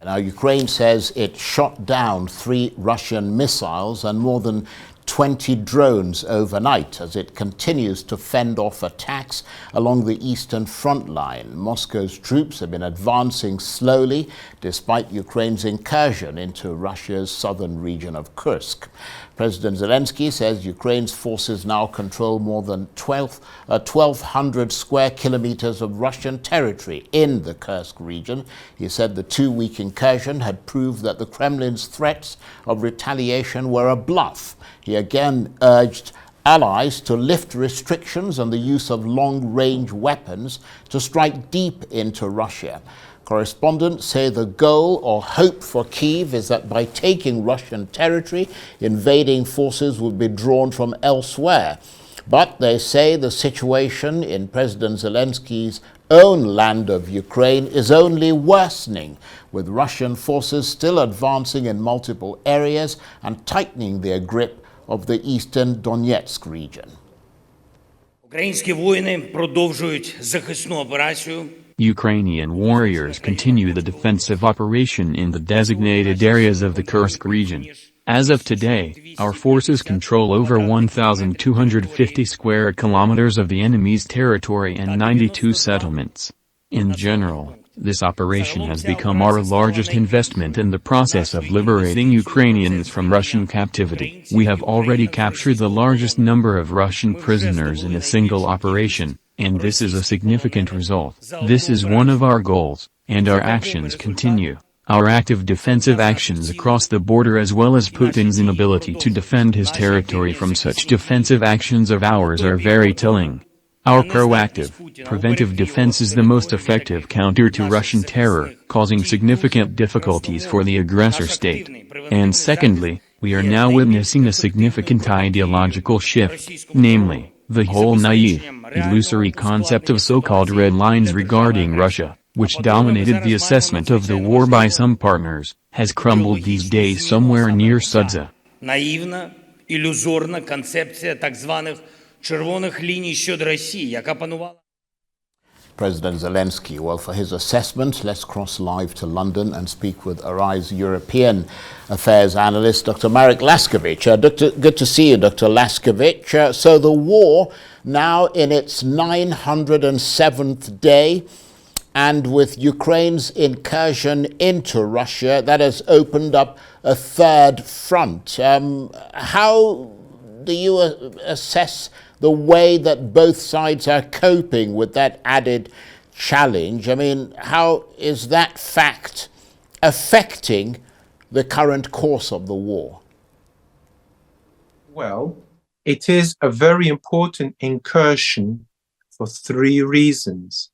Now, Ukraine says it shot down 3 Russian missiles and more than 20 drones overnight as it continues to fend off attacks along the eastern front line. Moscow's troops have been advancing slowly despite Ukraine's incursion into Russia's southern region of Kursk. President Zelenskyy says Ukraine's forces now control more than 1,200 square kilometers of Russian territory in the Kursk region. He said the 2-week incursion had proved that the Kremlin's threats of retaliation were a bluff. He again urged allies to lift restrictions on the use of long-range weapons to strike deep into Russia. Correspondents say the goal or hope for Kyiv is that by taking Russian territory, invading forces will be drawn from elsewhere. But they say the situation in President Zelenskyy's own land of Ukraine is only worsening, with Russian forces still advancing in multiple areas and tightening their grip of the eastern Donetsk region. Українські воїни продовжують захисну операцію. Ukrainian warriors continue the defensive operation in the designated areas of the Kursk region. As of today, our forces control over 1,250 square kilometers of the enemy's territory and 92 settlements. In general, this operation has become our largest investment in the process of liberating Ukrainians from Russian captivity. We have already captured the largest number of Russian prisoners in a single operation, and this is a significant result. This is one of our goals, and our actions continue. Our active defensive actions across the border as well as Putin's inability to defend his territory from such defensive actions of ours are very telling. Our proactive, preventive defense is the most effective counter to Russian terror, causing significant difficulties for the aggressor state. And secondly, we are now witnessing a significant ideological shift, namely, the whole naive, illusory concept of so-called red lines regarding Russia, which dominated the assessment of the war by some partners, has crumbled these days somewhere near Sudza. Наївна, ілюзорна концепція так званих червоних ліній щодо Росії, яка панувала. President Zelenskyy. Well, for his assessment, let's cross live to London and speak with Arise European Affairs analyst, Dr. Marek Laskiewicz. Good to see you, Dr. Laskiewicz. So the war now in its 907th day, and with Ukraine's incursion into Russia, that has opened up a third front. How do you assess the way that both sides are coping with that added challenge? I mean, how is that fact affecting the current course of the war? Well, it is a very important incursion for 3 reasons.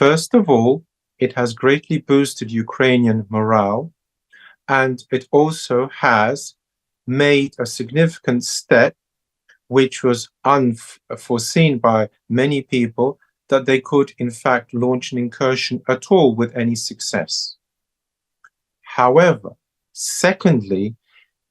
First of all, it has greatly boosted Ukrainian morale, and it also has made a significant step, which was unforeseen by many people, that they could in fact launch an incursion at all with any success. However, secondly,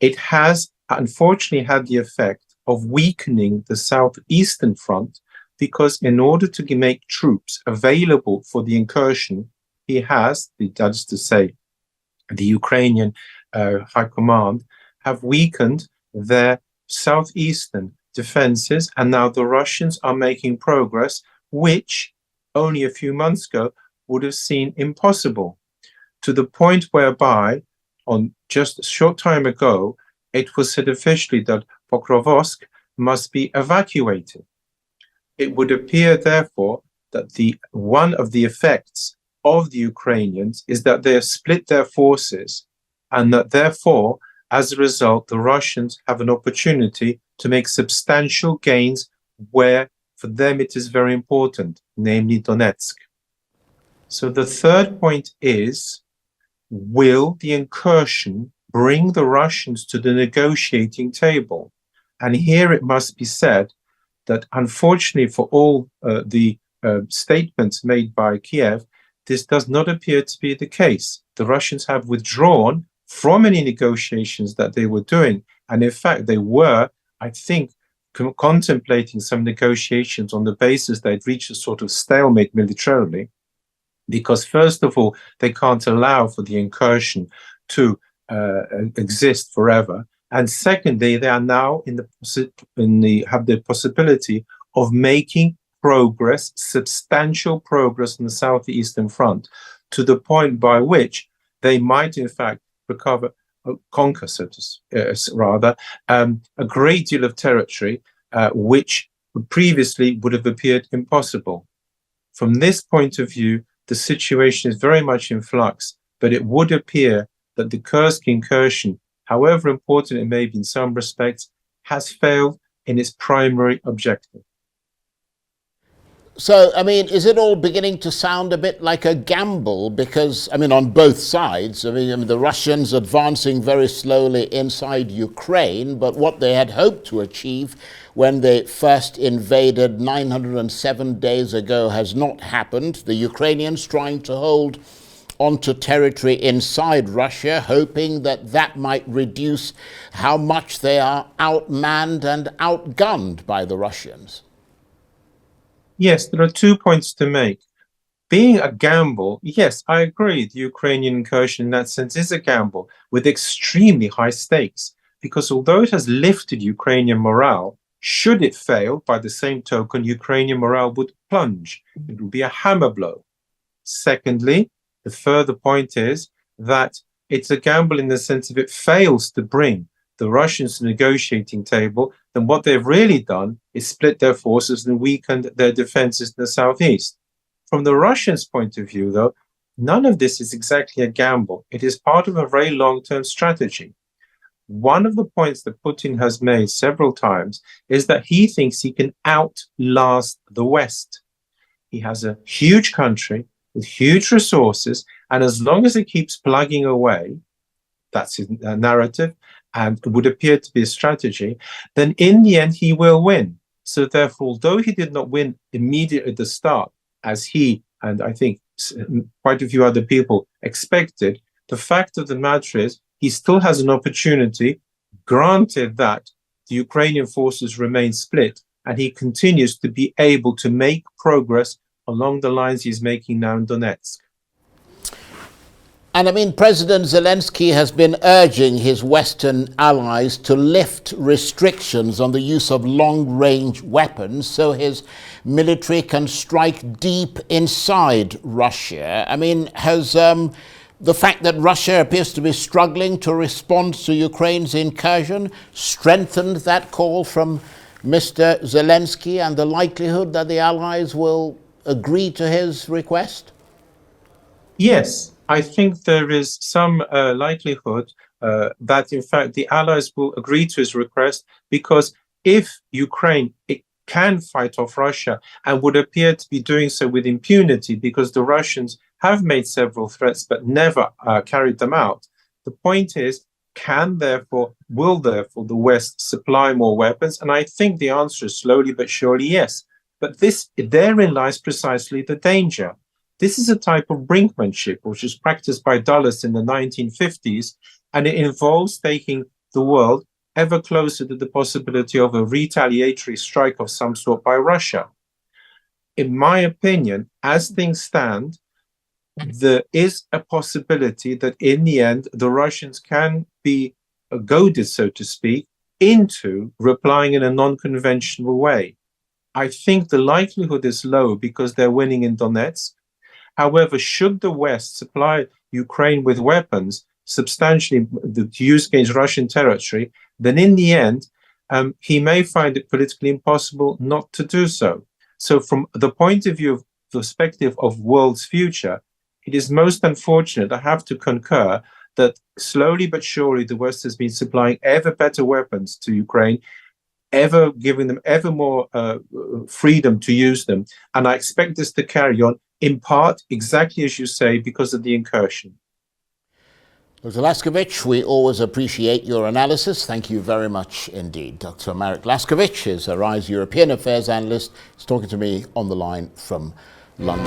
it has unfortunately had the effect of weakening the southeastern front, because in order to make troops available for the incursion, that is to say, the Ukrainian High Command have weakened their southeastern defenses, and now the Russians are making progress, which only a few months ago would have seemed impossible, to the point whereby, on just a short time ago, it was said officially that Pokrovsk must be evacuated. It would appear, therefore, that one of the effects of the Ukrainians is that they have split their forces, and that therefore, as a result, the Russians have an opportunity to make substantial gains where, for them, it is very important, namely Donetsk. So the third point is, will the incursion bring the Russians to the negotiating table? And here it must be said that, unfortunately for all the statements made by Kiev, this does not appear to be the case. The Russians have withdrawn from any negotiations that they were doing. And in fact, they were, I think, contemplating some negotiations on the basis they'd reached a sort of stalemate militarily, because first of all, they can't allow for the incursion to exist forever. And secondly, they are now have the possibility of making progress, substantial progress on the southeastern front, to the point by which they might, in fact, conquer, a great deal of territory which previously would have appeared impossible. From this point of view, the situation is very much in flux, but it would appear that the Kursk incursion, however important it may be in some respects, has failed in its primary objective. So, I mean, is it all beginning to sound a bit like a gamble? Because, I mean, on both sides, I mean, the Russians advancing very slowly inside Ukraine, but what they had hoped to achieve when they first invaded 907 days ago has not happened. The Ukrainians trying to hold onto territory inside Russia, hoping that that might reduce how much they are outmanned and outgunned by the Russians. Yes, there are 2 points to make. Being a gamble, yes, I agree. The Ukrainian incursion in that sense is a gamble with extremely high stakes, because although it has lifted Ukrainian morale, should it fail, by the same token, Ukrainian morale would plunge. It would be a hammer blow. Secondly, the further point is that it's a gamble in the sense if it fails to bring the Russians to the negotiating table, then what they've really done is split their forces and weakened their defenses in the southeast. From the Russians' point of view, though, none of this is exactly a gamble. It is part of a very long-term strategy. One of the points that Putin has made several times is that he thinks he can outlast the West. He has a huge country with huge resources, and as long as it keeps plugging away, that's his narrative, and it would appear to be a strategy, then in the end he will win. So therefore, although he did not win immediately at the start, as he and I think quite a few other people expected, the fact of the matter is he still has an opportunity, granted that the Ukrainian forces remain split, and he continues to be able to make progress along the lines he's making now in Donetsk. And I mean, President Zelenskyy has been urging his Western allies to lift restrictions on the use of long-range weapons so his military can strike deep inside Russia. I mean, has the fact that Russia appears to be struggling to respond to Ukraine's incursion strengthened that call from Mr. Zelenskyy and the likelihood that the allies will agree to his request? Yes. I think there is some likelihood that, in fact, the allies will agree to his request, because if Ukraine can fight off Russia and would appear to be doing so with impunity, because the Russians have made several threats but never carried them out, the point is, will therefore the West supply more weapons? And I think the answer is slowly but surely yes. But therein lies precisely the danger. This is a type of brinkmanship which was practiced by Dulles in the 1950s, and it involves taking the world ever closer to the possibility of a retaliatory strike of some sort by Russia. In my opinion, as things stand, there is a possibility that in the end, the Russians can be goaded, so to speak, into replying in a non-conventional way. I think the likelihood is low because they're winning in Donetsk. However, should the West supply Ukraine with weapons substantially to use against Russian territory, then in the end, he may find it politically impossible not to do so. So from the point of view of the perspective of world's future, it is most unfortunate, I have to concur, that slowly but surely the West has been supplying ever better weapons to Ukraine, ever giving them ever more freedom to use them. And I expect this to carry on, in part, exactly as you say, because of the incursion. Dr. Laskiewicz, we always appreciate your analysis. Thank you very much indeed. Dr. Marek Laskiewicz is a RISE European Affairs analyst. He's talking to me on the line from London.